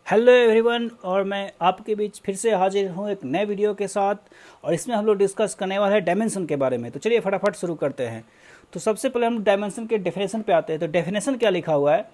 Hello everyone, और मैं आपके बीच फिर से हाजिर हूँ एक नए वीडियो के साथ। और इसमें हम लोग डिस्कस करने वाले हैं डायमेंशन के बारे में। तो चलिए फटाफट शुरू करते हैं। तो सबसे पहले हम डायमेंशन के डेफिनेशन पे आते हैं। तो डेफिनेशन क्या लिखा हुआ है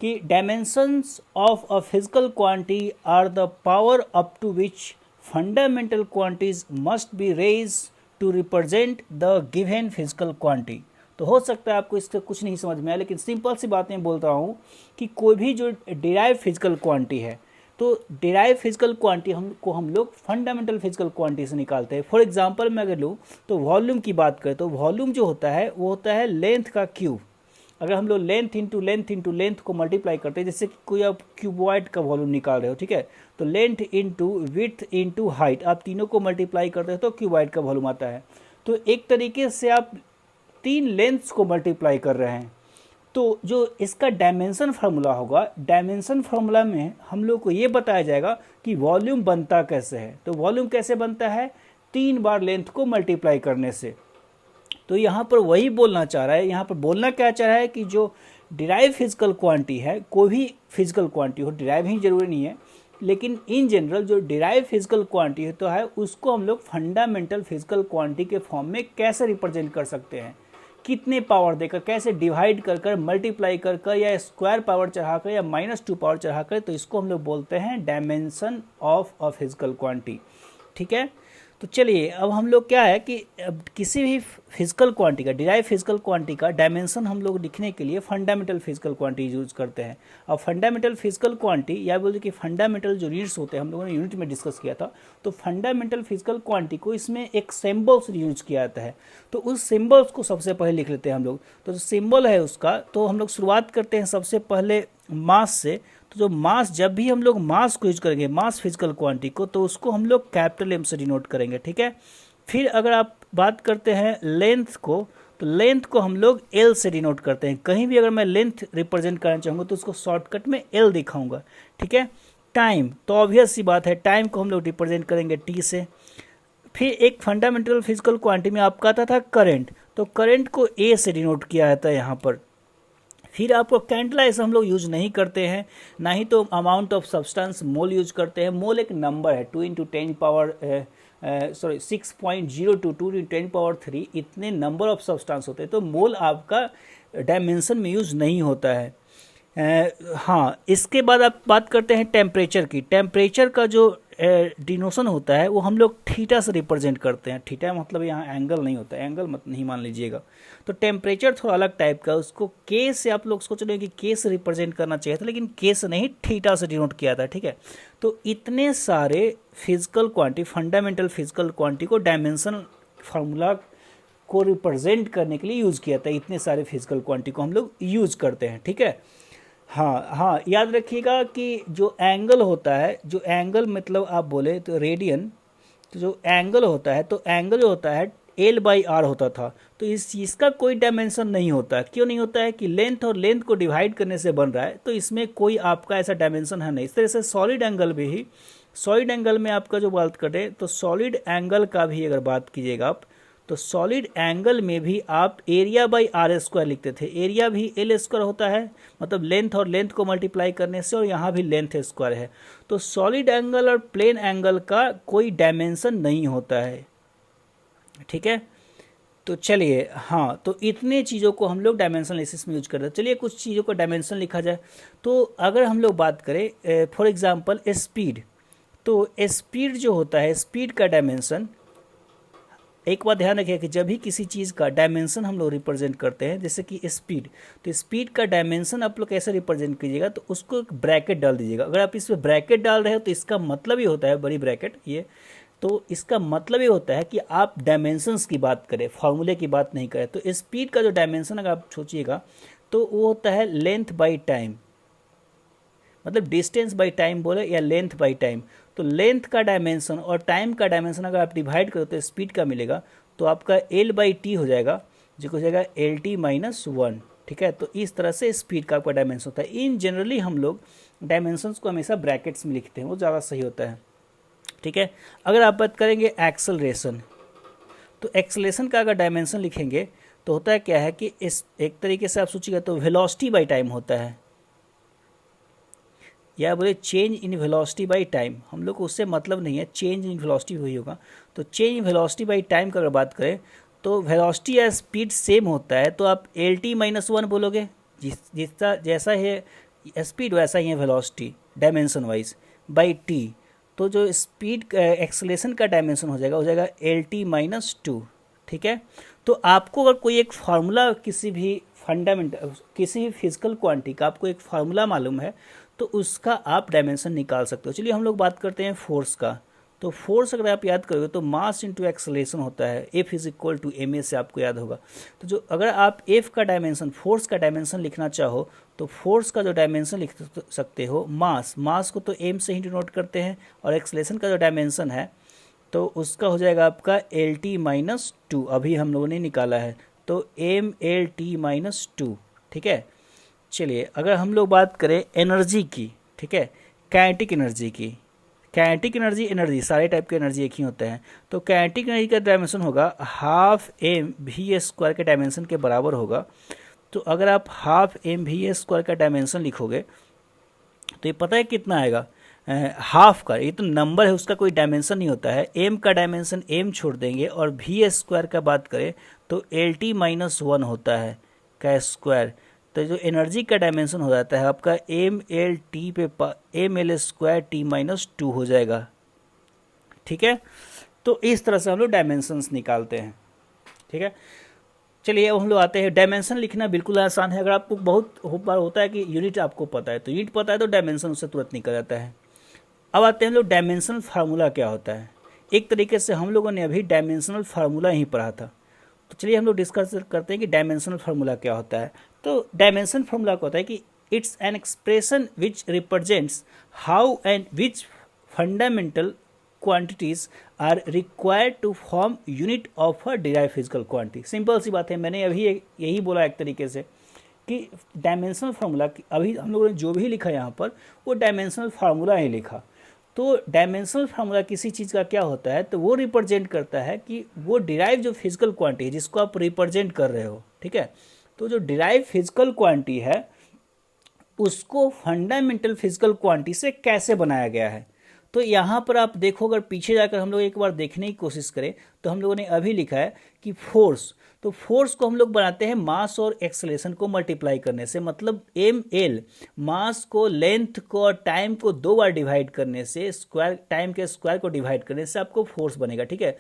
कि dimensions of a physical quantity are the power up to which fundamental quantities must be raise to represent the given physical quantity. तो हो सकता है आपको इससे कुछ नहीं समझ में आया, लेकिन सिंपल सी बातें बोल रहा हूँ कि कोई भी जो डिराइव फिजिकल क्वांटिटी है, तो डिराइव फिजिकल क्वांटिटी हम लोग फंडामेंटल फिजिकल क्वांटिटी से निकालते हैं। फॉर एग्जांपल मैं अगर लूँ तो वॉल्यूम की बात करें तो वॉल्यूम जो होता है वो होता है लेंथ का क्यूब। अगर हम लोग लेंथ इंटू लेंथ को मल्टीप्लाई करते हैं, जैसे कि कोई आप क्यूबॉइड का वॉल्यूम निकाल रहे हो, ठीक है, तो length into width into height, आप तीनों को मल्टीप्लाई करते हो तो क्यूबॉइड का वॉल्यूम आता है। तो एक तरीके से आप तीन लेंथ्स को मल्टीप्लाई कर रहे हैं। तो जो इसका डायमेंशन फार्मूला होगा, डायमेंशन फार्मूला में हम लोग को ये बताया जाएगा कि वॉल्यूम बनता कैसे है। तो वॉल्यूम कैसे बनता है? 3 बार लेंथ को मल्टीप्लाई करने से। तो यहाँ पर वही बोलना चाह रहा है, यहाँ पर बोलना क्या चाह रहा है कि जो डिराइव फिजिकल क्वांटिटी है, कोई भी फिजिकल क्वांटिटी हो, डिराइव ही जरूरी नहीं है, लेकिन इन जनरल जो डिराइव फिजिकल क्वांटिटी होता है उसको हम लोग फंडामेंटल फिजिकल क्वांटिटी के फॉर्म में कैसे रिप्रेजेंट कर सकते हैं, कितने पावर देकर, कैसे डिवाइड कर कर, मल्टीप्लाई कर कर, या स्क्वायर पावर चढ़ाकर, या -2 पावर चढ़ाकर, तो इसको हम लोग बोलते हैं dimension of a physical quantity. ठीक है। तो चलिए अब हम लोग क्या है कि अब किसी भी फिजिकल क्वांटिटी का, डिराइव फिजिकल क्वांटिटी का डायमेंशन हम लोग लिखने के लिए फंडामेंटल फिजिकल क्वांटिटी यूज करते हैं। अब फंडामेंटल फिजिकल क्वांटिटी, या बोलते कि फंडामेंटल जो यूनिट्स होते हैं, हम लोगों ने यूनिट में डिस्कस किया था, तो फंडामेंटल फिजिकल क्वांटिटी को इसमें एक सिंबल से यूज किया जाता है। तो उस सिंबल्स को सबसे पहले लिख लेते हैं हम लोग। तो जो सिंबल है उसका, तो हम लोग शुरुआत करते हैं सबसे पहले मास से। तो जो मास, जब भी हम लोग मास को यूज करेंगे, मास फिजिकल क्वांटिटी को, तो उसको हम लोग कैपिटल एम से डिनोट करेंगे। ठीक है। फिर अगर आप बात करते हैं लेंथ को, तो लेंथ को हम लोग एल से डिनोट करते हैं। कहीं भी अगर मैं लेंथ रिप्रेजेंट करना चाहूँगा तो उसको शॉर्टकट में एल दिखाऊंगा। ठीक है। टाइम, तो ऑब्वियस सी बात है, टाइम को हम लोग रिप्रेजेंट करेंगे टी से। फिर एक फंडामेंटल फिजिकल क्वांटिटी में आपका आता था करंट, तो करंट को ए से डिनोट किया जाता है यहाँ पर। फिर आपको कैंडला ऐसा हम लोग यूज नहीं करते हैं, ना ही तो amount of substance mole use करते हैं। मोल एक नंबर है, 2 × 10 पावर 6.022 2 × 10 पावर 3, इतने नंबर ऑफ सब्सटेंस होते हैं, तो मोल आपका डायमेंशन में यूज नहीं होता है। हाँ, इसके बाद आप बात करते हैं टेम्परेचर की। टेम्परेचर का जो डिनोशन होता है वो हम लोग थीटा से रिप्रेजेंट करते हैं। थीटा मतलब यहाँ एंगल नहीं होता है, एंगल मत नहीं मान लीजिएगा। तो टेम्परेचर थोड़ा अलग टाइप का, उसको के से आप लोग सोच रहे हैं कि के से रिप्रेजेंट करना चाहिए था, लेकिन के से नहीं, थीटा से डिनोट किया था। ठीक है। तो इतने सारे physical quantity, fundamental physical quantity को डायमेंशन फार्मूला को रिप्रेजेंट करने के लिए यूज किया था। इतने सारे फिजिकल क्वांटिटी को हम लोग यूज करते हैं। ठीक है। हाँ हाँ, याद रखिएगा कि जो एंगल होता है, जो एंगल मतलब आप बोले तो रेडियन, तो जो एंगल होता है, तो एंगल जो होता है L/R होता था। तो इस चीज़ का कोई डायमेंशन नहीं होता है। क्यों नहीं होता है? कि लेंथ और लेंथ को डिवाइड करने से बन रहा है, तो इसमें कोई आपका ऐसा डायमेंशन है नहीं। इस तरह से सॉलिड एंगल भी ही, सॉलिड एंगल में आपका जो बात करें, तो सॉलिड एंगल का भी अगर बात कीजिएगा आप, तो सॉलिड एंगल में भी आप एरिया बाई आर स्क्वायर लिखते थे। एरिया भी एल स्क्वायर होता है, मतलब लेंथ और लेंथ को मल्टीप्लाई करने से, और यहाँ भी लेंथ स्क्वायर है। तो सॉलिड एंगल और प्लेन एंगल का कोई डायमेंशन नहीं होता है। ठीक है। तो चलिए, हाँ, तो इतने चीज़ों को हम लोग डायमेंशन एनालिसिस में यूज करते हैं। चलिए कुछ चीज़ों का डायमेंशन लिखा जाए। तो अगर हम लोग बात करें फॉर एग्जांपल स्पीड, तो स्पीड जो होता है, स्पीड का डायमेंशन, एक बात ध्यान रखिए कि जब भी किसी चीज़ का डायमेंशन हम लोग रिप्रेजेंट करते हैं, जैसे कि स्पीड, तो स्पीड का डायमेंशन आप लोग कैसे रिप्रेजेंट कीजिएगा, तो उसको एक ब्रैकेट डाल दीजिएगा। अगर आप इसमें ब्रैकेट डाल रहे हो तो इसका मतलब ही होता है, बड़ी ब्रैकेट ये, तो इसका मतलब ये होता है कि आप डायमेंशंस की बात करें, फार्मूले की बात नहीं करें। तो स्पीड का जो डायमेंशन अगर आप सोचिएगा, तो वो होता है लेंथ बाई टाइम, मतलब डिस्टेंस बाई टाइम बोले, या लेंथ बाई टाइम। तो लेंथ का डायमेंशन और टाइम का डायमेंशन अगर आप डिवाइड करो तो स्पीड का मिलेगा, तो आपका L/T हो जाएगा, जो हो जाएगा LT-1। ठीक है। तो इस तरह से स्पीड का आपका डायमेंशन होता है। इन जनरली हम लोग डायमेंशंस को हमेशा ब्रैकेट्स में लिखते हैं, वो ज़्यादा सही होता है। ठीक है। अगर आप बात करेंगे एक्सेलरेशन, तो एक्सेलरेशन का अगर डायमेंशन लिखेंगे तो होता है क्या है कि इस एक तरीके से आप सोचिएगा तो वेलोसिटी बाई टाइम होता है, या बोले change in velocity by time, हम लोग को उससे मतलब नहीं है, चेंज इन वेलोसिटी वही होगा। तो change in velocity by time का अगर बात करें तो वेलोसिटी या स्पीड सेम होता है तो आप एल टी माइनस वन बोलोगे, जिसका जैसा है स्पीड वैसा ही है velocity dimension wise by T. तो जो स्पीड एक्सेलेरेशन का डायमेंशन हो जाएगा एल टी माइनस टू। ठीक है, तो आपको अगर कोई एक फार्मूला किसी भी फंडामेंटल किसी भी फिजिकल क्वांटिटी का आपको एक फार्मूला मालूम है तो उसका आप डायमेंशन निकाल सकते हो। चलिए हम लोग बात करते हैं फोर्स का। तो फोर्स अगर आप याद करोगे तो मास इंटू एक्सेलरेशन होता है, F is equal to M A से आपको याद होगा। तो जो अगर आप एफ का डायमेंशन फोर्स का डायमेंशन लिखना चाहो तो फोर्स का जो डायमेंशन लिख सकते हो मास को तो एम से ही डिनोट करते हैं, और एक्सेलरेशन का जो डायमेंशन है तो उसका हो जाएगा आपका एल टी माइनस टू, अभी हम लोगों ने निकाला है, तो M L T minus two. ठीक है, चलिए अगर हम लोग बात करें एनर्जी की, ठीक है, काइनेटिक एनर्जी की, काइनेटिक एनर्जी सारे टाइप के एनर्जी एक ही होते हैं, तो काइनेटिक एनर्जी का डायमेंशन होगा half M V A square के डायमेंशन के बराबर होगा। तो अगर आप half M V A square का डायमेंशन लिखोगे तो ये पता है कितना आएगा, हाफ का, ये तो नंबर है उसका कोई डायमेंशन नहीं होता है, एम का डायमेंशन एम छोड़ देंगे और वी ए स्क्वायर का बात करें तो एल टी माइनस वन होता है का स्क्वायर। तो जो एनर्जी का डायमेंशन हो जाता है आपका एम एल टी पे M L square T minus two हो जाएगा। ठीक है, तो इस तरह से हम लोग डायमेंशंस निकालते हैं। ठीक है, चलिए अब हम लोग आते हैं, डायमेंशन लिखना बिल्कुल आसान है। अगर आपको बहुत बार होता है कि यूनिट आपको पता है तो यूनिट पता है तो डायमेंशन उससे तुरंत निकल जाता है। अब आते हैं हम लोग डायमेंशनल फार्मूला क्या होता है। एक तरीके से हम लोगों ने अभी डायमेंशनल फार्मूला ही पढ़ा था, तो चलिए हम लोग डिस्कस करते हैं कि डायमेंशनल फार्मूला क्या होता है। तो डायमेंशन फार्मूला क्या होता है कि it's an expression which represents how and which fundamental quantities are required to form unit of a derive physical quantity. Simple सी बात है, मैंने अभी यही बोला एक तरीके से कि डायमेंशनल फार्मूला, अभी हम लोगों ने जो भी लिखा यहाँ पर वो डायमेंशनल फार्मूला ही लिखा। तो डायमेंशनल फार्मूला किसी चीज़ का क्या होता है, तो वो रिप्रेजेंट करता है कि वो डिराइव जो फिजिकल क्वांटिटी है जिसको आप रिप्रेजेंट कर रहे हो। ठीक है, तो जो डिराइव फिजिकल क्वांटिटी है उसको फंडामेंटल फिजिकल क्वांटिटी से कैसे बनाया गया है। तो यहाँ पर आप देखो, अगर पीछे जाकर हम लोग एक बार देखने की कोशिश करें तो हम लोगों ने अभी लिखा है कि फोर्स, तो फोर्स को हम लोग बनाते हैं मास और एक्सेलरेशन को मल्टीप्लाई करने से, मतलब एम एल, मास को, लेंथ को और टाइम को दो बार डिवाइड करने से, स्क्वायर टाइम के स्क्वायर को डिवाइड करने से आपको फोर्स बनेगा। ठीक है,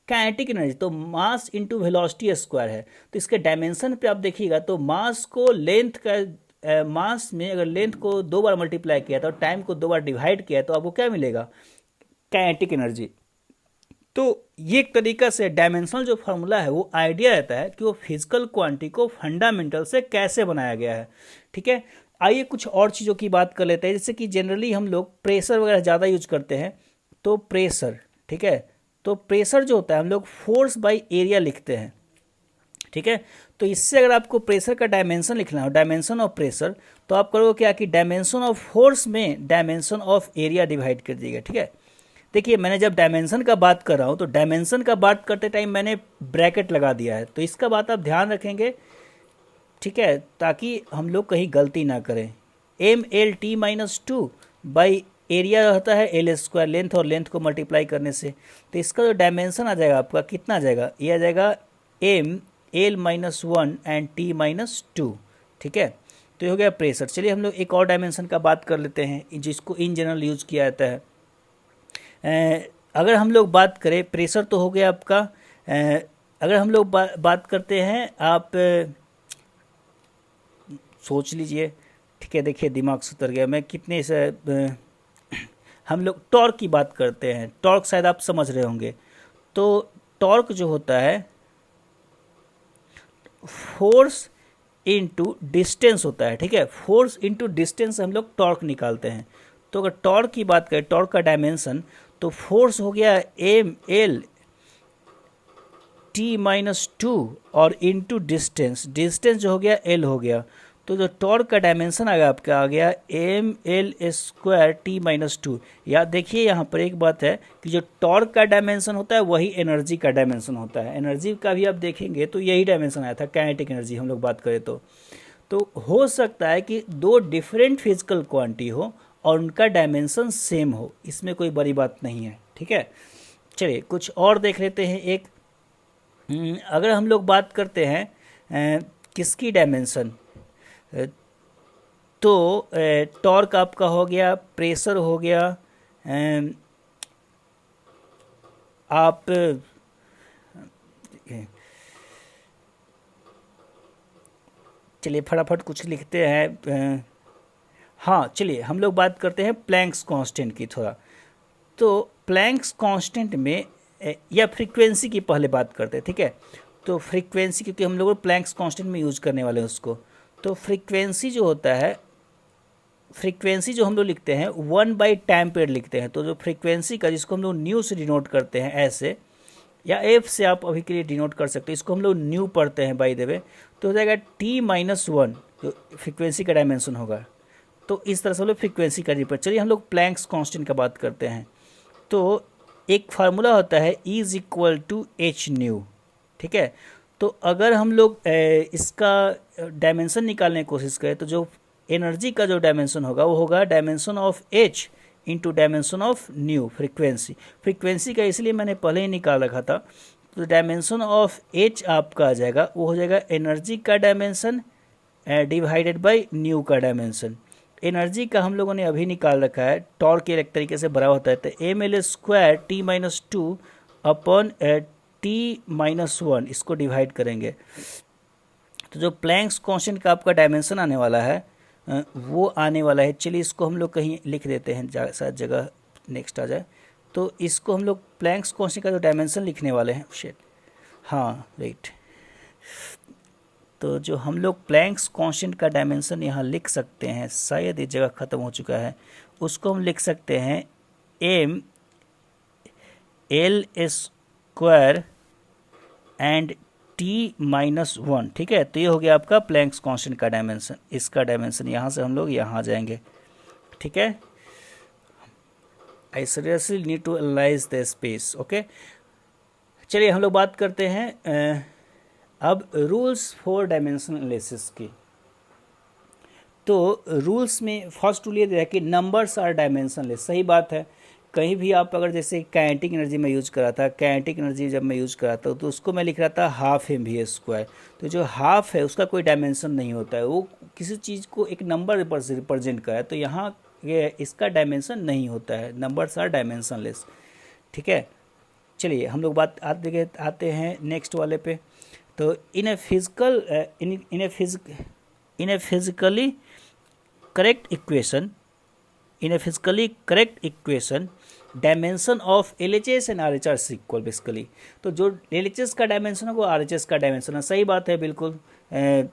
काइनेटिक एनर्जी तो मास इंटू वेलोसिटी स्क्वायर है, तो इसके डायमेंशन पे आप देखिएगा तो मास को लेंथ का मास में अगर लेंथ को दो बार मल्टीप्लाई किया तो टाइम को दो बार डिवाइड किया तो आपको क्या मिलेगा, काइनेटिक एनर्जी। तो ये एक तरीका से डायमेंशनल जो फार्मूला है वो आइडिया रहता है कि वो फिजिकल क्वांटिटी को फंडामेंटल से कैसे बनाया गया है। ठीक है, आइए कुछ और चीज़ों की बात कर लेते हैं, जैसे कि जनरली हम लोग प्रेशर वगैरह ज़्यादा यूज करते हैं। तो प्रेशर, ठीक है, तो प्रेशर जो होता है हम लोग फोर्स बाई एरिया लिखते हैं। ठीक है, तो इससे अगर आपको प्रेशर का डायमेंशन लिखना हो, डायमेंशन ऑफ प्रेशर, तो आप करोगे क्या कि डायमेंशन ऑफ फोर्स में डायमेंशन ऑफ एरिया डिवाइड कर दीजिएगा। ठीक है, देखिए मैंने जब डायमेंशन का बात कर रहा हूँ तो डायमेंशन का बात करते टाइम मैंने ब्रैकेट लगा दिया है, तो इसका बात आप ध्यान रखेंगे। ठीक है, ताकि हम लोग कहीं गलती ना करें। M L T minus two by area रहता है एल स्क्वायर, लेंथ और लेंथ को मल्टीप्लाई करने से, तो इसका जो डायमेंशन आ जाएगा आपका कितना आ जाएगा, ये आ जाएगा M L minus one and T minus two. ठीक है, तो ये हो गया प्रेशर। चलिए हम लोग एक और डायमेंशन का बात कर लेते हैं जिसको इन जनरल यूज किया जाता है। अगर हम लोग बात करें, प्रेशर तो हो गया आपका, अगर हम लोग बात करते हैं, आप सोच लीजिए। ठीक है, देखिए दिमाग से उतर गया मैं, कितने से हम लोग टॉर्क की बात करते हैं। टॉर्क शायद आप समझ रहे होंगे। तो टॉर्क जो होता है फोर्स इनटू डिस्टेंस होता है। ठीक है, फोर्स इनटू डिस्टेंस से हम लोग टॉर्क निकालते हैं। तो अगर टॉर्क की बात करें, टॉर्क का डायमेंशन, तो फोर्स हो गया M L T minus two और इनटू डिस्टेंस, डिस्टेंस जो हो गया एल हो गया, तो जो टॉर्क का डायमेंशन आ गया आपका आ गया M L square T minus two. या देखिए यहाँ पर एक बात है कि जो टॉर्क का डायमेंशन होता है वही एनर्जी का डायमेंशन होता है। एनर्जी का भी आप देखेंगे तो यही डायमेंशन आया था, काइनेटिक एनर्जी हम लोग बात करें तो हो सकता है कि दो डिफरेंट फिजिकल क्वांटिटी हो और उनका डायमेंशन सेम हो, इसमें कोई बड़ी बात नहीं है। ठीक है, चलिए कुछ और देख लेते हैं। एक अगर हम लोग बात करते हैं किसकी डायमेंशन, तो टॉर्क आपका हो गया, प्रेशर हो गया, आप चलिए फटाफट कुछ लिखते हैं। हाँ चलिए हम लोग बात करते हैं प्लैंक्स कांस्टेंट की थोड़ा। तो प्लैंक्स कांस्टेंट में या फ्रीक्वेंसी की पहले बात करते हैं। ठीक है, तो फ्रीक्वेंसी, क्योंकि हम लोग प्लैंक्स कांस्टेंट में यूज करने वाले हैं उसको, तो फ्रीक्वेंसी जो होता है, फ्रीक्वेंसी जो हम लोग लिखते हैं 1/टाइम पीरियड लिखते हैं। तो जो फ्रीक्वेंसी का, जिसको हम लोग न्यू से डिनोट करते हैं ऐसे, या एफ से आप अभी के लिए डिनोट कर सकते हैं, इसको हम लोग न्यू पढ़ते हैं बाय द वे, तो हो जाएगा t-1 जो फ्रीक्वेंसी का डायमेंशन होगा। तो इस तरह से हम लोग फ्रीक्वेंसी का रिपर। चलिए हम लोग प्लैंक्स कांस्टेंट का बात करते हैं। तो एक फार्मूला होता है E=h/न्यू। ठीक है, तो अगर हम लोग इसका डायमेंशन निकालने की कोशिश करें, तो जो एनर्जी का जो डायमेंशन होगा वो होगा dimension of h into dimension of new frequency. Frequency का इसलिए मैंने पहले ही निकाल रखा था। तो डायमेंशन ऑफ h आपका आ जाएगा, वो हो जाएगा एनर्जी का डायमेंशन डिवाइडेड बाय न्यू का डायमेंशन। एनर्जी का हम लोगों ने अभी निकाल रखा है, टॉर्क के एक तरीके से बराबर होता है, तो ml² t-2 अपॉन t-1, इसको डिवाइड करेंगे। तो जो प्लैंक्स कांस्टेंट का आपका डायमेंशन आने वाला है वो आने वाला है, चलिए इसको हम लोग कहीं लिख देते हैं, शायद जगह नेक्स्ट आ जाए। तो इसको हम लोग प्लैंक्स कांस्टेंट का जो डायमेंशन लिखने वाले हैं, शेट, हाँ राइट, तो जो हम लोग प्लैंक्स कांस्टेंट का डायमेंशन यहाँ लिख सकते हैं, शायद ये जगह ख़त्म हो चुका है, उसको हम लिख सकते हैं ml² एंड t-1। ठीक है, तो ये हो गया आपका प्लैंक्स कांस्टेंट का डायमेंशन। इसका डायमेंशन यहाँ से हम लोग यहाँ आ जाएंगे। ठीक है, I seriously need to analyze the space. Okay, चलिए हम लोग बात करते हैं अब रूल्स फॉर डायमेंशन एनालिसिस की। तो रूल्स में फर्स्ट रूल ये है कि नंबर्स आर डायमेंशनलेस। सही बात है, कहीं भी आप अगर जैसे काइनेटिक एनर्जी में यूज करा था, काइनेटिक एनर्जी जब मैं यूज करा था तो उसको मैं लिख रहा था ½ mv²। तो जो हाफ है उसका कोई डायमेंशन नहीं होता है, वो किसी चीज़ को एक नंबर रिप्रेजेंट करा है। तो यहाँ ये इसका डायमेंशन नहीं होता है, नंबर्स आर डायमेंशनलेस। ठीक है, चलिए हम लोग बात आते हैं नेक्स्ट वाले पे। तो in a physically correct equation dimension of LHS and RHS equal basically. तो जो LHS का डायमेंशन है वो RHS का डायमेंशन है। सही बात है, बिल्कुल,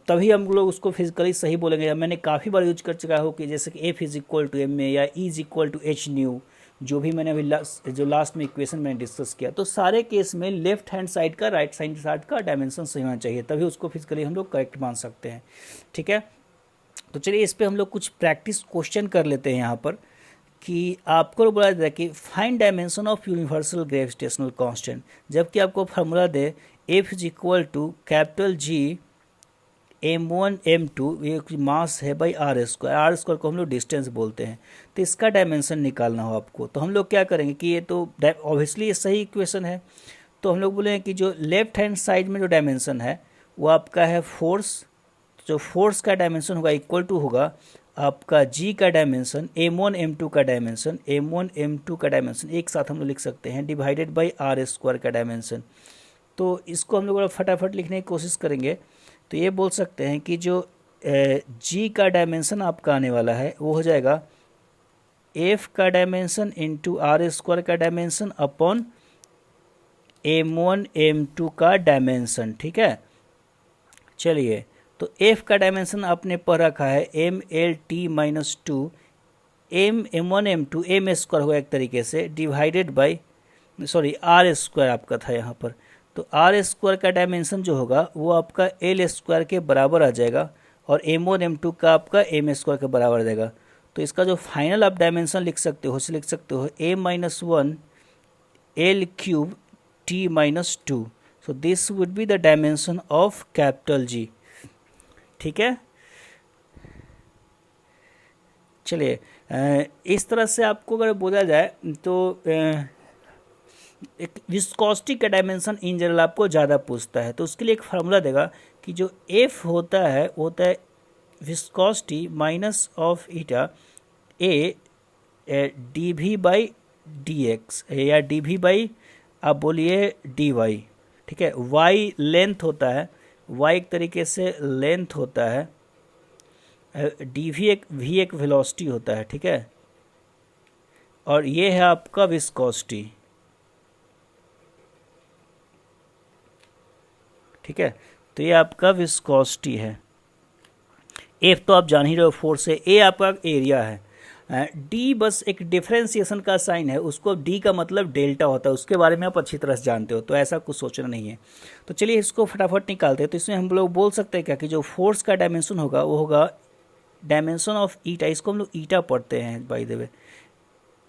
तभी हम लोग उसको फिजिकली सही बोलेंगे। मैंने काफ़ी बार यूज कर चुका हूँ कि जैसे कि F=ma या E=h/न्यू, जो भी मैंने अभी लास्ट में इक्वेशन मैंने डिस्कस किया। तो सारे केस में लेफ्ट हैंड साइड का राइट साइड का डायमेंशन सही होना चाहिए, तभी उसको फिजिकली हम लोग करेक्ट मान सकते हैं। ठीक है, तो चलिए इस पे हम लोग कुछ प्रैक्टिस क्वेश्चन कर लेते हैं यहाँ पर, कि आपको बोला जाए कि find dimension of universal gravitational constant, जबकि आपको फार्मूला दे F=G m1 m2, ये मास है बाई r² को हम लोग डिस्टेंस बोलते हैं। तो इसका डायमेंशन निकालना हो आपको, तो हम लोग क्या करेंगे कि ये तो ऑब्वियसली ये सही इक्वेशन है, तो हम लोग बोलेंगे कि जो लेफ्ट हैंड साइड में जो डायमेंशन है वो आपका है फोर्स। जो फोर्स का डायमेंशन होगा इक्वल टू होगा आपका g का डायमेंशन m1 m2 का डायमेंशन, m1 m2 का डायमेंशन एक साथ हम लोग लिख सकते हैं, डिवाइडेड बाई r² का डायमेंशन। तो इसको हम लोग फटाफट लिखने की कोशिश करेंगे, तो ये बोल सकते हैं कि जो g का डायमेंशन आपका आने वाला है वो हो जाएगा f का डायमेंशन इंटू r² का डायमेंशन अपॉन m1 m2 का डायमेंशन। ठीक है, चलिए तो f का डायमेंशन आपने पढ़ रखा है mlt-2 m1 m2 m² होगा एक तरीके से, डिवाइडेड बाई r² आपका था यहाँ पर। तो r² का डायमेंशन जो होगा वो आपका l² के बराबर आ जाएगा, और m1 m2 का आपका m² के बराबर आ जाएगा। तो इसका जो फाइनल आप डायमेंशन लिख सकते हो a-1 l³ t-2। So this would be the dimension of capital G। ठीक है, चलिए इस तरह से आपको अगर बोला जाए तो एक विस्कोसिटी का डायमेंशन इन जनरल आपको ज़्यादा पूछता है, तो उसके लिए एक फार्मूला देगा कि जो एफ होता है वो होता है viscosity minus of eta A D V by D X या डी वी बाई आप बोलिए डी वाई, ठीक है। वाई लेंथ होता है, वाई एक तरीके से लेंथ होता है, डी वी एक वेलोसिटी होता है, ठीक है। और ये है आपका विस्कोसिटी, ठीक है। तो ये आपका विस्कोसिटी है। एफ तो आप जान ही रहे हो, फोर्स है। ए आपका एरिया है। डी बस एक डिफ्रेंसिएशन का साइन है, उसको डी का मतलब डेल्टा होता है, उसके बारे में आप अच्छी तरह से जानते हो, तो ऐसा कुछ सोचना नहीं है। तो चलिए इसको फटाफट निकालते हैं। तो इसमें हम लोग बोल सकते हैं क्या कि जो फोर्स का डायमेंशन होगा वो होगा डायमेंशन ऑफ ईटा, इसको हम लोग ईटा पढ़ते हैं by the way,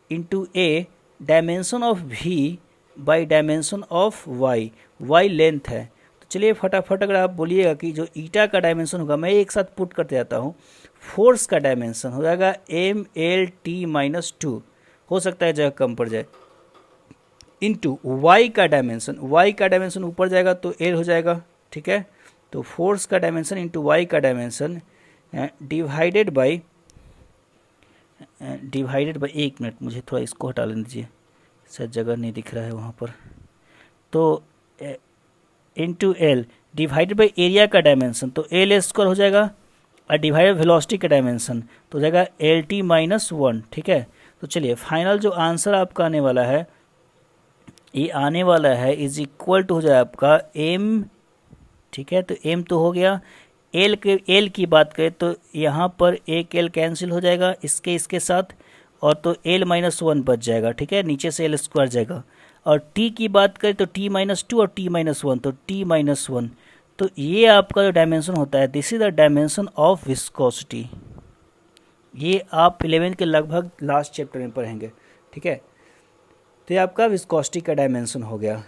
into a dimension of V by dimension of Y, Y length है। तो चलिए फटाफट अगर आप बोलिएगा कि जो ईटा का डायमेंशन होगा, मैं एक साथ पुट करते जाता हूँ। फोर्स का डायमेंशन हो जाएगा M L T minus two, हो सकता है जगह कम पड़ जाए, इंटू वाई का डायमेंशन, वाई का डायमेंशन ऊपर जाएगा तो एल हो जाएगा, ठीक है। तो फोर्स का डायमेंशन इंटू वाई का डायमेंशन डिवाइडेड बाई एक मिनट, मुझे थोड़ा इसको हटा लेने दीजिए, शायद जगह नहीं दिख रहा है वहाँ पर। तो into L divided by area का डायमेंशन, तो एल स्क्वायर हो जाएगा, और डिवाइड वेलोसिटी का डायमेंशन तो हो जाएगा एल टी माइनस वन, ठीक है। तो चलिए फाइनल जो आंसर आपका आने वाला है, ये आने वाला है इज इक्वल टू हो जाए आपका एम, ठीक है। तो एम तो हो गया, एल की बात करें तो यहाँ पर एक एल कैंसिल हो जाएगा इसके साथ, और तो एल माइनस वन बच जाएगा, ठीक है, नीचे से एल स्क्वायर जाएगा। और टी की बात करें तो टी माइनस टू और टी माइनस वन, तो टी माइनस वन। तो ये आपका जो डायमेंशन होता है, this is the dimension of viscosity. ये आप 11th के लगभग लास्ट चैप्टर में पढ़ेंगे, ठीक है। तो ये आपका विस्कोसिटी का डायमेंशन हो गया।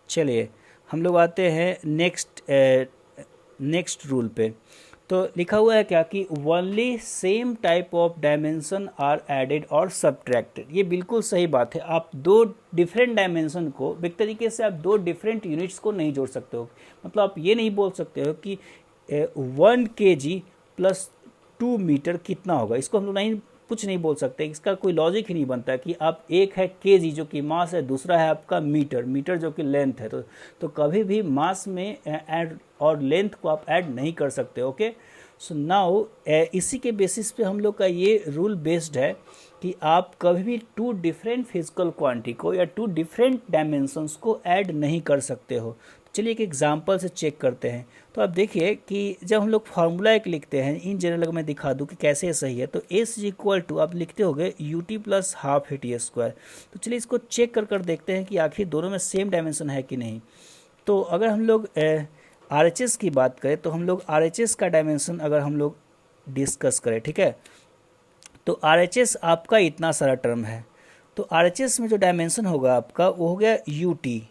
चलिए हम लोग आते हैं नेक्स्ट रूल पे। तो लिखा हुआ है क्या कि only same type of dimension are added और सब्ट्रैक्टेड। ये बिल्कुल सही बात है। आप दो डिफरेंट डायमेंशन को एक तरीके से आप दो डिफरेंट यूनिट्स को नहीं जोड़ सकते हो। मतलब आप ये नहीं बोल सकते हो कि 1 kg प्लस 2 मीटर कितना होगा, इसको हम लोग नहीं कुछ नहीं बोल सकते, इसका कोई लॉजिक ही नहीं बनता कि आप एक है केजी जो कि मास है, दूसरा है आपका मीटर, मीटर जो कि लेंथ है। तो कभी भी मास में ऐड और लेंथ को आप ऐड नहीं कर सकते। ओके, सो नाउ इसी के बेसिस पे हम लोग का ये रूल बेस्ड है कि आप कभी भी टू डिफरेंट फिजिकल क्वांटिटी को या टू डिफरेंट डायमेंशंस को ऐड नहीं कर सकते हो। चलिए एक एग्जांपल से चेक करते हैं। तो आप देखिए कि जब हम लोग फार्मूला एक लिखते हैं, इन जनरल अगर मैं दिखा दूं कि कैसे सही है, तो एस इज इक्वल टू आप लिखते होगे U T plus half A T square. तो चलिए इसको चेक कर देखते हैं कि आखिर दोनों में सेम डायमेंशन है कि नहीं। तो अगर हम लोग आर एच एस की बात करें तो हम लोग आर एच एस का डायमेंशन अगर हम लोग डिस्कस करें, ठीक है, तो आर एच एस आपका इतना सारा टर्म है। तो आर एच एस में जो डायमेंशन होगा आपका वो हो गया U T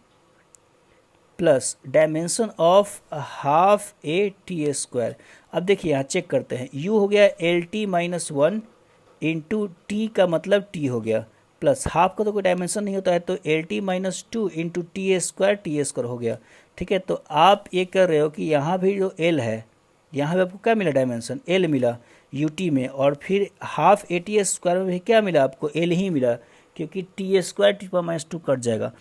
plus dimension of half A T square. अब देखिए यहाँ चेक करते हैं, u हो गया L T minus one into T का मतलब t हो गया, प्लस हाफ का तो कोई डायमेंशन नहीं होता है, तो L T minus two into T square हो गया, ठीक है। तो आप ये कर रहे हो कि यहाँ भी जो l है, यहाँ भी आपको क्या मिला डायमेंशन l मिला ut में, और फिर हाफ ए टी स्क्वायर में भी क्या मिला आपको l ही मिला, क्योंकि टी स्क्वायर टी पर माइनस टू कट जाएगा।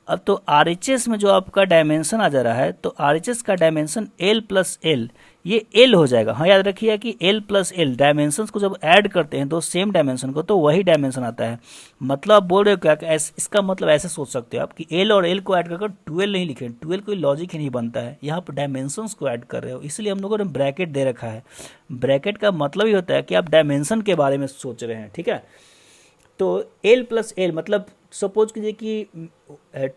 अब तो आर एच एस में जो आपका डायमेंशन आ जा रहा है, तो आर एच एस का डायमेंशन एल प्लस एल, ये एल हो जाएगा। हाँ याद रखिए कि एल प्लस एल डायमेंशंस को जब ऐड करते हैं दो सेम डायमेंशन को, तो वही डायमेंशन आता है। मतलब आप बोल रहे हो क्या कि इसका मतलब ऐसे सोच सकते हो आप कि एल और एल को ऐड कर 12 नहीं लिखे, 12 कोई लॉजिक ही नहीं बनता है, यहाँ पर डायमेंशंस को ऐड कर रहे हो, इसलिए हम लोगों ने ब्रैकेट दे रखा है। ब्रैकेट का मतलब ये होता है कि आप डायमेंशन के बारे में सोच रहे हैं, ठीक है। तो एल प्लस एल मतलब सपोज कीजिए कि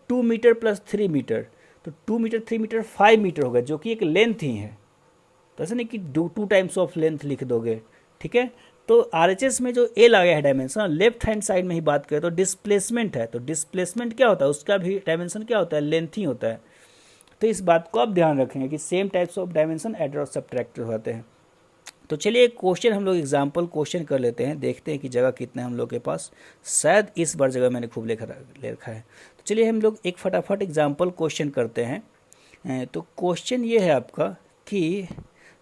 2 मीटर प्लस 3 मीटर, तो 2 मीटर 3 मीटर 5 मीटर होगा, जो कि एक लेंथ ही है। तो ऐसा नहीं कि टू टाइम्स ऑफ लेंथ लिख दोगे, ठीक है। तो आर एच एस में जो एल आ गया है डायमेंशन, लेफ्ट हैंड साइड में ही बात करें तो डिस्प्लेसमेंट है, तो डिस्प्लेसमेंट क्या होता है, उसका भी डायमेंशन क्या होता है, लेंथ ही होता है। तो इस बात को आप ध्यान रखेंगे कि same types of dimension add और सब्ट्रैक्ट होते हैं। तो चलिए एक क्वेश्चन हम लोग एग्जाम्पल क्वेश्चन कर लेते हैं, देखते हैं कि जगह कितना है हम लोग के पास। शायद इस बार जगह मैंने खूब ले रखा है। तो चलिए हम लोग एक फटाफट एग्जाम्पल क्वेश्चन करते हैं। तो क्वेश्चन ये है आपका कि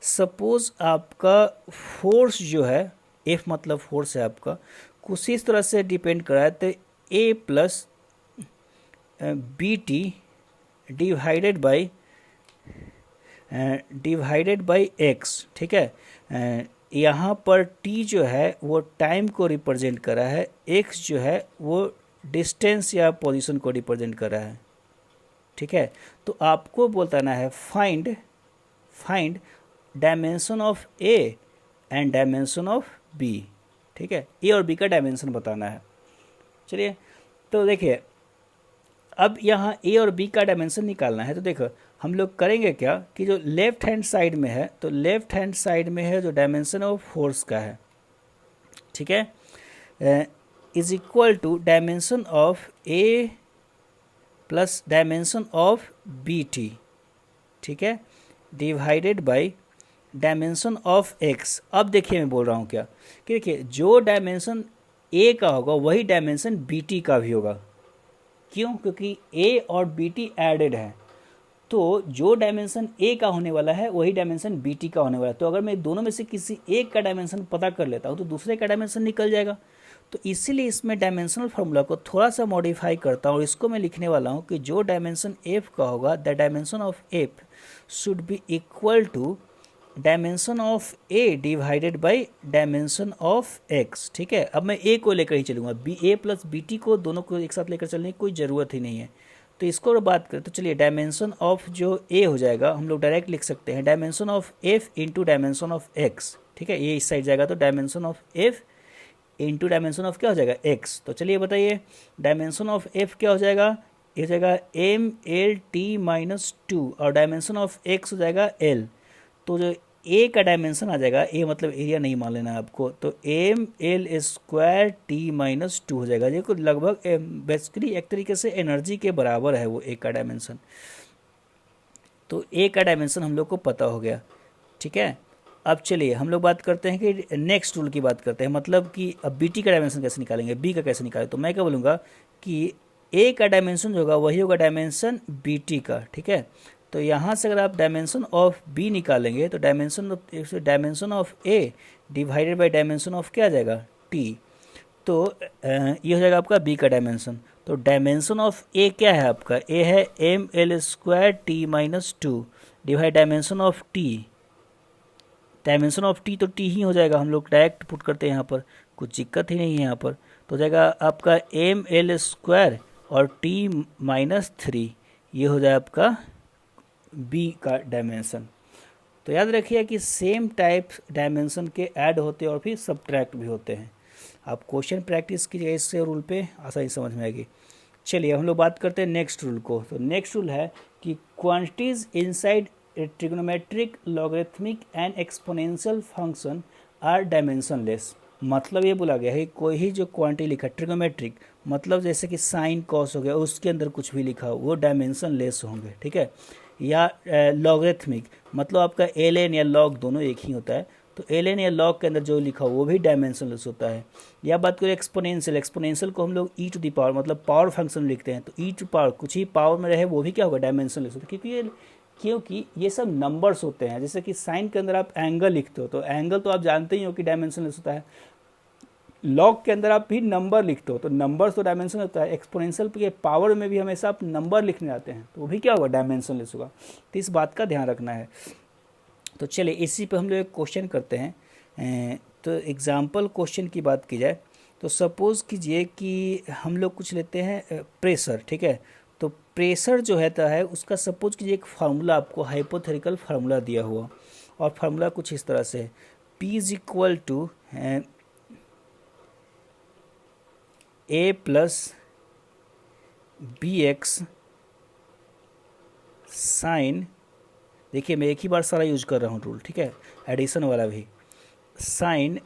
सपोज आपका फोर्स जो है, एफ मतलब फोर्स है आपका, कुछ इस तरह से डिपेंड करा है। तो A plus B T divided by X, ठीक है। यहाँ पर t जो है वो टाइम को रिप्रेजेंट कर रहा है, x जो है वो डिस्टेंस या पोजीशन को रिप्रेजेंट कर रहा है, ठीक है। तो आपको बताना है find dimension of a and dimension of b, ठीक है। a और b का डायमेंशन बताना है। चलिए तो देखिए, अब यहाँ ए और बी का डायमेंशन निकालना है। तो देखो हम लोग करेंगे क्या कि जो लेफ्ट हैंड साइड में है, तो लेफ्ट हैंड साइड में है जो डायमेंशन ऑफ फोर्स का है, ठीक है, is equal to dimension of A plus dimension of B T, ठीक है, divided by dimension of X. अब देखिए मैं बोल रहा हूँ क्या कि देखिए जो डायमेंशन ए का होगा वही डायमेंशन बी टी का भी होगा। क्यों? क्योंकि ए और बी टी एडेड है, तो जो डायमेंशन ए का होने वाला है वही डायमेंशन बी टी का होने वाला है। तो अगर मैं दोनों में से किसी एक का डायमेंशन पता कर लेता हूँ तो दूसरे का डायमेंशन निकल जाएगा। तो इसीलिए इसमें डायमेंशनल फार्मूला को थोड़ा सा मॉडिफाई करता हूँ और इसको मैं लिखने वाला हूँ कि जो डायमेंशन एफ का होगा, the dimension of F should be equal to dimension of A divided by dimension of X, ठीक है। अब मैं ए को लेकर ही चलूँगा, B A plus B T को दोनों को एक साथ लेकर चलने की कोई ज़रूरत ही नहीं है। तो इसको अगर बात करें तो चलिए डायमेंशन ऑफ जो ए हो जाएगा, हम लोग डायरेक्ट लिख सकते हैं dimension of F into dimension of X, ठीक है। ये इस साइड जाएगा तो dimension of F into dimension of क्या हो जाएगा, एक्स। तो चलिए बताइए डायमेंशन ऑफ एफ क्या हो जाएगा, ये हो जाएगा M L T minus two और डायमेंशन ऑफ एक्स हो जाएगा एल। तो जो ए का डायमेंशन आ जाएगा, ए मतलब एरिया नहीं मान लेना आपको, तो M L square T minus two हो जाएगा, जो कि लगभग बेसिकली एक तरीके से एनर्जी के बराबर है वो ए का डायमेंशन। तो ए का डायमेंशन हम लोग को पता हो गया, ठीक है। अब चलिए हम लोग बात करते हैं कि नेक्स्ट रूल की बात करते हैं, मतलब कि अब बी टी का डायमेंशन कैसे निकालेंगे, बी का कैसे निकालें। तो मैं क्या बोलूँगा कि ए का डायमेंशन जो होगा वही होगा डायमेंशन बी टी का, ठीक है। तो यहाँ से अगर आप डायमेंशन ऑफ बी निकालेंगे तो dimension of A divided by dimension of क्या आ जाएगा, टी। तो ये हो जाएगा आपका बी का डायमेंशन। तो डायमेंशन ऑफ ए क्या है आपका, ए है M L square T minus two divide dimension of T, dimension of T तो टी ही हो जाएगा, हम लोग डायरेक्ट पुट करते हैं यहाँ पर, कुछ दिक्कत ही नहीं है यहाँ पर। तो हो जाएगा आपका एम एल स्क्वायर और टी माइनस थ्री, ये हो जाए आपका बी का डायमेंशन। तो याद रखिए कि सेम टाइप डायमेंशन के ऐड होते हैं और फिर सब्ट्रैक्ट भी होते हैं। आप क्वेश्चन प्रैक्टिस कीजिए, इससे रूल पे आसानी समझ में आएगी। चलिए हम लोग बात करते हैं नेक्स्ट रूल को। तो नेक्स्ट रूल है कि quantities inside trigonometric logarithmic and exponential function are dimensionless. मतलब ये बोला गया है कि कोई ही जो क्वांटिटी लिखा ट्रिग्नोमेट्रिक, मतलब जैसे कि साइन कॉस हो गया, उसके अंदर कुछ भी लिखा हो वो डायमेंशन लेस होंगे, ठीक है। या लॉगरिथमिक मतलब आपका एल एन या लॉग दोनों एक ही होता है, तो एल एन या लॉग के अंदर जो लिखा हो वो भी डायमेंशनलेस होता है। या बात करें एक्सपोनेंशियल, एक्सपोनेंशियल को हम लोग ई टू दी पावर मतलब पावर फंक्शन लिखते हैं, तो ई टू पावर कुछ ही पावर में रहे वो भी क्या होगा, डायमेंशनलेस होता है। क्योंकि ये सब नंबर्स होते हैं। जैसे कि साइन के अंदर आप एंगल लिखते हो तो एंगल तो आप जानते ही हो कि डायमेंशनलेस होता है। लॉग के अंदर आप भी नंबर लिखते हो तो नंबर तो डायमेंशन होता है। एक्सपोनेंशियल के पावर में भी हमेशा आप नंबर लिखने आते हैं तो वो भी क्या होगा, डायमेंशनलेस होगा। तो इस बात का ध्यान रखना है। तो चलिए इसी पे हम लोग एक क्वेश्चन करते हैं। तो एग्जाम्पल क्वेश्चन की बात की जाए तो सपोज़ कीजिए कि हम लोग कुछ लेते हैं प्रेशर, ठीक है। तो प्रेशर जो है उसका सपोज कीजिए एक फार्मूला आपको हाइपोथेटिकल फार्मूला दिया हुआ, और फार्मूला कुछ इस तरह से है, P is equal to A plus B X sine, देखिए मैं एक ही बार सारा यूज कर रहा हूँ रूल, ठीक है, एडिशन वाला भी। साइन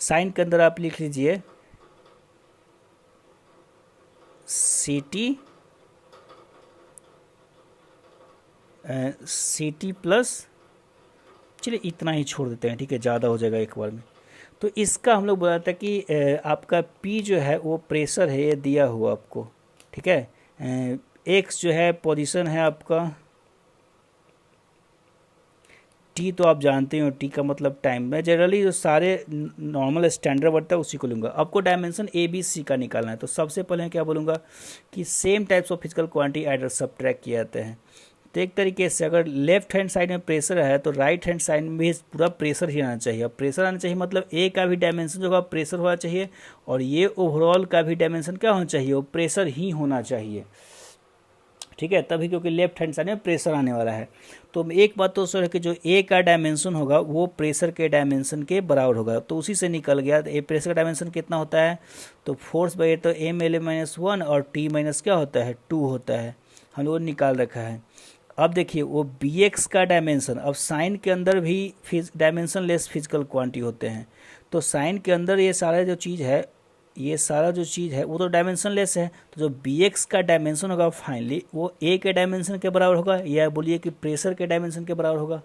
साइन के अंदर आप लिख लीजिए सी टी प्लस चलिए इतना ही छोड़ देते हैं, ठीक है, ज़्यादा हो जाएगा एक बार में। तो इसका हम लोग बोला था कि आपका P जो है वो प्रेशर है, ये दिया हुआ आपको, ठीक है। X जो है पोजीशन है आपका, T तो आप जानते हो, T का मतलब टाइम। मैं जनरली जो सारे नॉर्मल स्टैंडर्ड वर्ड है उसी को लूँगा। आपको डायमेंशन ABC का निकालना है, तो सबसे पहले क्या बोलूँगा कि same types of physical quantity add और सब्ट्रैक्ट किए जाते हैं। तो एक तरीके से अगर लेफ्ट हैंड साइड में प्रेशर है तो राइट हैंड साइड में भी पूरा प्रेशर ही आना चाहिए। अब प्रेशर आना चाहिए मतलब ए का भी डायमेंशन जो होगा प्रेशर होना चाहिए, और ये ओवरऑल का भी डायमेंशन क्या होना चाहिए, वो प्रेशर ही होना चाहिए, ठीक है, तभी, क्योंकि लेफ्ट हैंड साइड में प्रेशर आने वाला है। तो एक बात तो सर है कि जो ए का डायमेंशन होगा वो प्रेशर के डायमेंशन के बराबर होगा, तो उसी से निकल गया। तो ए प्रेशर का डायमेंशन कितना होता है, तो फोर्स बाई तो M L -1 और T माइनस क्या होता है 2 होता है, हम लोगों ने निकाल रखा है। अब देखिए वो BX का डायमेंशन, अब साइन के अंदर भी डायमेंशन लेस फिजिकल क्वांटिटी होते हैं, तो साइन के अंदर ये सारा जो चीज़ है, ये सारा जो चीज़ है वो तो डायमेंशन लेस है। तो जो BX का डायमेंशन होगा फाइनली वो ए के डायमेंशन के बराबर होगा, या बोलिए कि प्रेशर के डायमेंशन के बराबर होगा।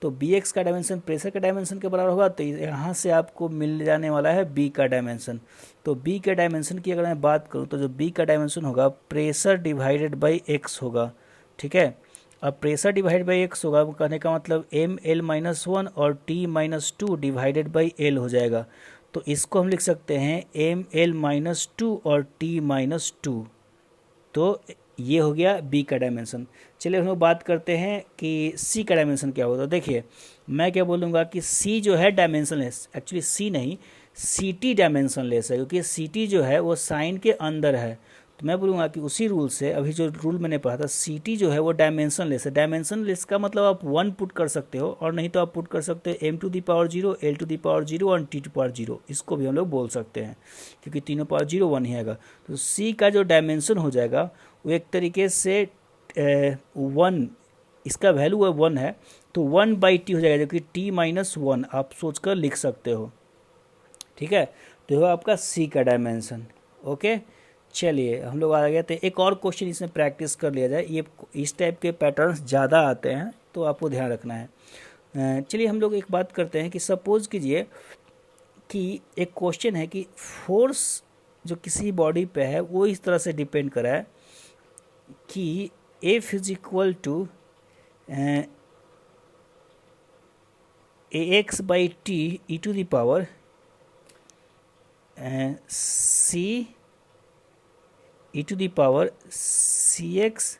तो BX का डायमेंशन प्रेशर के डायमेंशन के बराबर होगा, तो यहाँ से आपको मिल जाने वाला है B का डायमेंशन। तो B के डायमेंशन की अगर मैं बात करूँ तो जो B का डायमेंशन होगा प्रेशर डिवाइडेड बाई X होगा, ठीक है। अब प्रेशर डिवाइड बाई X होगा, कहने का मतलब ML -1 और T-2 डिवाइडेड बाई L हो जाएगा। तो इसको हम लिख सकते हैं ML -2 और T-2। तो ये हो गया B का डायमेंशन। चलिए हम लोग बात करते हैं कि C का डायमेंशन क्या होगा। तो देखिए मैं क्या बोलूँगा कि C जो है डायमेंशन लेस, एक्चुअली C नहीं, CT डायमेंशन लेस है, क्योंकि CT जो है वो साइन के अंदर है। तो मैं बोलूँगा कि उसी रूल से, अभी जो रूल मैंने पढ़ा था, CT जो है वो डायमेंशन लेस है। डायमेंशन लेस का मतलब आप 1 पुट कर सकते हो, और नहीं तो आप पुट कर सकते हो M⁴, L⁴ और T⁴, इसको भी हम लोग बोल सकते हैं, क्योंकि तीनों पावर 0 1 ही आएगा। तो C का जो डायमेंशन हो जाएगा वो एक तरीके से 1, इसका वैल्यू है 1 है, तो 1/T हो जाएगा, जो कि T-1 आप सोचकर लिख सकते हो, ठीक है। तो यह आपका C का डायमेंशन। ओके, चलिए हम लोग आ गए थे, एक और क्वेश्चन इसमें प्रैक्टिस कर लिया जाए। ये इस टाइप के पैटर्न्स ज़्यादा आते हैं तो आपको ध्यान रखना है। चलिए हम लोग एक बात करते हैं कि सपोज कीजिए कि एक क्वेश्चन है कि फोर्स जो किसी बॉडी पे है वो इस तरह से डिपेंड करा है कि F is equal to AX/T e⁻ C e⁻ CX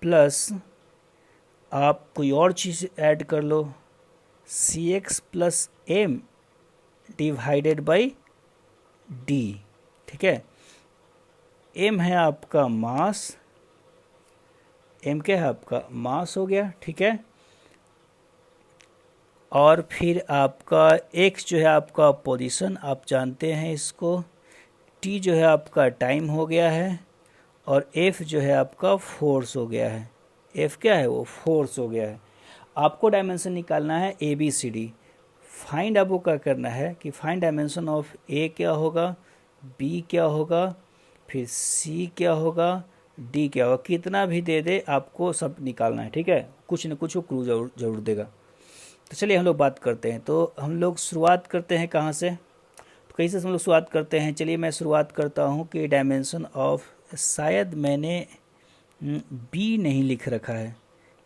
plus आप कोई और चीज़ ऐड कर लो, CX plus M divided by D, ठीक है। M है आपका मास, M क्या है आपका मास हो गया, ठीक है। और फिर आपका X जो है आपका पोजीशन, आप जानते हैं इसको, T जो है आपका टाइम हो गया है, और F जो है आपका फोर्स हो गया है। F क्या है, वो फोर्स हो गया है। आपको डायमेंशन निकालना है ABCD। फाइंड आपको क्या करना है कि फाइंड डायमेंशन ऑफ A क्या होगा, B क्या होगा, फिर C क्या होगा, D क्या होगा, कितना भी दे दे आपको सब निकालना है, ठीक है। कुछ न कुछ वो क्लू जरूर देगा। तो चलिए हम लोग बात करते हैं। तो हम लोग शुरुआत करते हैं कहाँ से, तो कहीं से हम लोग शुरुआत करते हैं। चलिए मैं शुरुआत करता हूँ कि डायमेंशन ऑफ, शायद मैंने B नहीं लिख रखा है,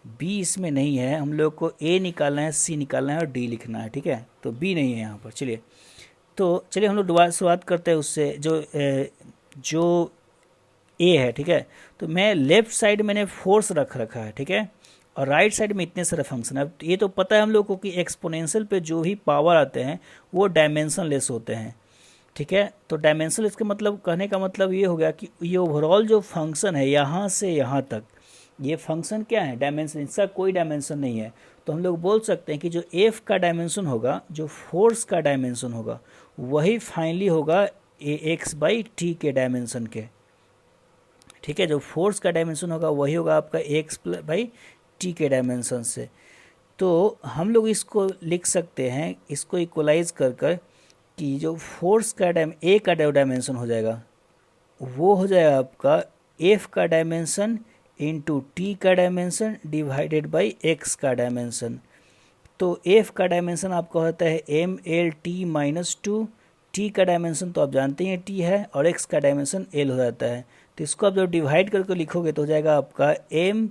B इसमें नहीं है, हम लोग को A निकालना है, C निकालना है और D लिखना है, ठीक है। तो B नहीं है यहाँ पर। चलिए हम लोग दोबारा शुरुआत करते हैं उससे जो A है, ठीक है। तो मैं लेफ्ट साइड मैंने फोर्स रख रखा है, ठीक है, और राइट साइड में इतने सारे फंक्शन है। ये तो पता है हम लोग को कि एक्सपोनेंशियल पे जो भी पावर आते हैं वो डायमेंशन लेस होते हैं, ठीक है। तो डायमेंशन लेस का मतलब, कहने का मतलब ये हो गया कि ये ओवरऑल जो फंक्शन है यहाँ से यहाँ तक, ये फंक्शन क्या है, डायमेंशन, इसका कोई डायमेंशन नहीं है। तो हम लोग बोल सकते हैं कि जो F का डायमेंशन होगा, जो फोर्स का डायमेंशन होगा, वही फाइनली होगा AX/T के डायमेंशन के, ठीक है। जो फोर्स का डायमेंशन होगा वही होगा आपका AX/T के डायमेंशन से। तो हम लोग इसको लिख सकते हैं, इसको इक्वलाइज कर कर, कि जो फोर्स का A का डायमेंशन हो जाएगा वो हो जाएगा आपका F का डायमेंशन इंटू टी का डायमेंशन डिवाइडेड बाई एक्स का डायमेंशन। तो एफ का डायमेंशन आपका होता है M L T minus two, T का डायमेंशन तो आप जानते हैं टी है, और एक्स का डायमेंशन एल हो जाता है। तो इसको आप जब डिवाइड करके लिखोगे तो हो जाएगा आपका M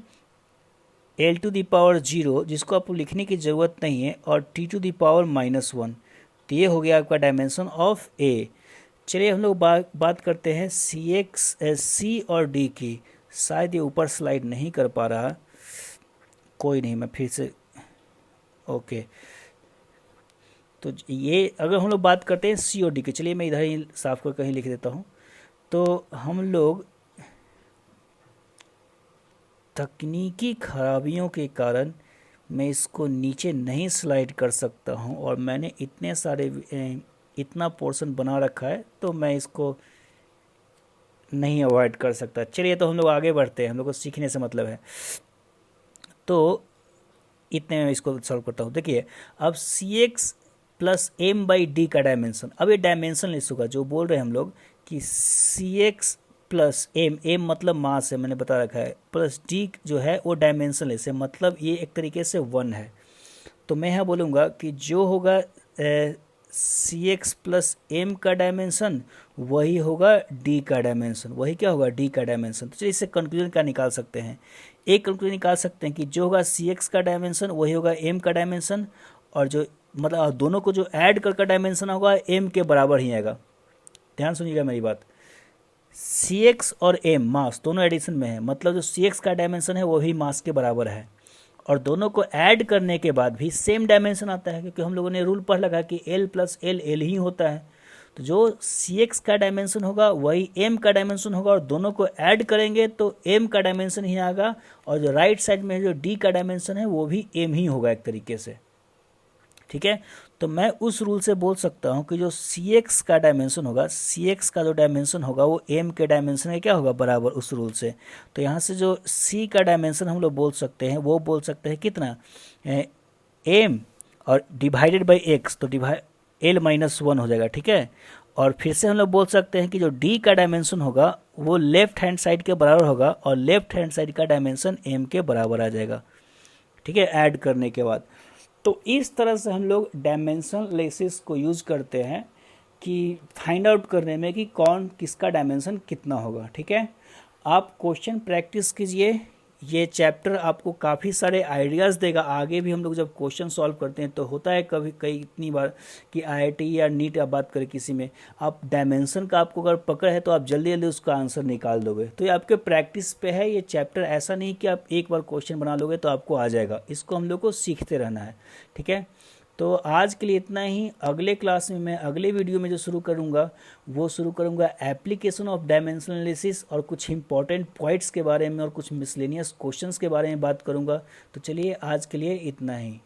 L to the power 0, जिसको आपको लिखने की ज़रूरत नहीं है, और टी टू दी पावर -1। तो ये हो गया आपका डायमेंशन ऑफ ए। चलिए हम लोग बात करते हैं सी और डी की। शायद ये ऊपर स्लाइड नहीं कर पा रहा, कोई नहीं, मैं फिर से ओके। तो ये अगर हम लोग बात करते हैं सी और डी की, चलिए मैं इधर ही साफ कर कहीं लिख देता हूँ। तो हम लोग तकनीकी खराबियों के कारण मैं इसको नीचे नहीं स्लाइड कर सकता हूँ, और मैंने इतना पोर्शन बना रखा है, तो मैं इसको नहीं अवॉइड कर सकता। चलिए तो हम लोग आगे बढ़ते हैं, हम लोग को सीखने से मतलब है। तो इतने में इसको सॉल्व करता हूँ। देखिए अब C X plus M by D का डायमेंशन, अब ये डायमेंशन लिस्ट होगा, जो बोल रहे हैं हम लोग कि सी एक्स प्लस एम, एम मतलब मास है, मैंने बता रखा है, प्लस डी जो है वो डायमेंशन लिस्ट है, मतलब ये एक तरीके से 1 है। तो मैं यहाँ बोलूँगा कि जो होगा सी एक्स प्लस एम का डायमेंशन वही होगा डी का डायमेंशन, वही क्या होगा डी का डायमेंशन। तो चलिए इससे कंक्लूजन क्या निकाल सकते हैं, एक कंक्लूजन निकाल सकते हैं कि जो होगा सी एक्स का डायमेंशन वही होगा एम का डायमेंशन, और जो मतलब दोनों को जो ऐड करके डायमेंशन होगा एम के बराबर ही आएगा। ध्यान सुनिएगा मेरी बात, सी एक्स और एम मास दोनों एडिशन में है, मतलब जो सी एक्स का डायमेंशन है वही मास के बराबर है, और दोनों को ऐड करने के बाद भी सेम डायमेंशन आता है, क्योंकि हम लोगों ने रूल पढ़ लगा कि एल प्लस एल एल ही होता है। तो जो सी एक्स का डायमेंशन होगा वही एम का डायमेंशन होगा, और दोनों को ऐड करेंगे तो एम का डायमेंशन ही आएगा, और जो राइट साइड में जो डी का डायमेंशन है वो भी एम ही होगा एक तरीके से। ठीक है, तो मैं उस रूल से बोल सकता हूँ कि जो सी एक्स का डायमेंशन होगा, सी एक्स का जो डायमेंशन होगा वो एम के डायमेंशन के क्या होगा बराबर, उस रूल से। तो यहाँ से जो सी का डायमेंशन हम लोग बोल सकते हैं, वो बोल सकते हैं कितना, एम और डिवाइडेड बाई एक्स, तो एल -1 हो जाएगा। ठीक है, और फिर से हम लोग बोल सकते हैं कि जो डी का डायमेंशन होगा वो लेफ्ट हैंड साइड के बराबर होगा, और लेफ्ट हैंड साइड का डायमेंशन एम के बराबर आ जाएगा। ठीक है, ऐड करने के बाद। तो इस तरह से हम लोग डायमेंशन लेसिस को यूज़ करते हैं कि फाइंड आउट करने में कि कौन किसका डायमेंशन कितना होगा। ठीक है, आप क्वेश्चन प्रैक्टिस कीजिए, ये चैप्टर आपको काफ़ी सारे आइडियाज़ देगा। आगे भी हम लोग जब क्वेश्चन सॉल्व करते हैं तो होता है कई इतनी बार कि आईआईटी या नीट आप बात करें किसी में, आप डायमेंशन का आपको अगर पकड़ है तो आप जल्दी जल्दी उसका आंसर निकाल दोगे। तो ये आपके प्रैक्टिस पे है ये चैप्टर, ऐसा नहीं कि आप एक बार क्वेश्चन बना लोगे तो आपको आ जाएगा, इसको हम लोग को सीखते रहना है। ठीक है, तो आज के लिए इतना ही। अगले क्लास में मैं अगले वीडियो में जो शुरू करूँगा वो शुरू करूँगा एप्लीकेशन ऑफ डायमेंशनल एनालिसिस, और कुछ इंपॉर्टेंट पॉइंट्स के बारे में और कुछ मिसलेनियस क्वेश्चंस के बारे में बात करूँगा। तो चलिए आज के लिए इतना ही।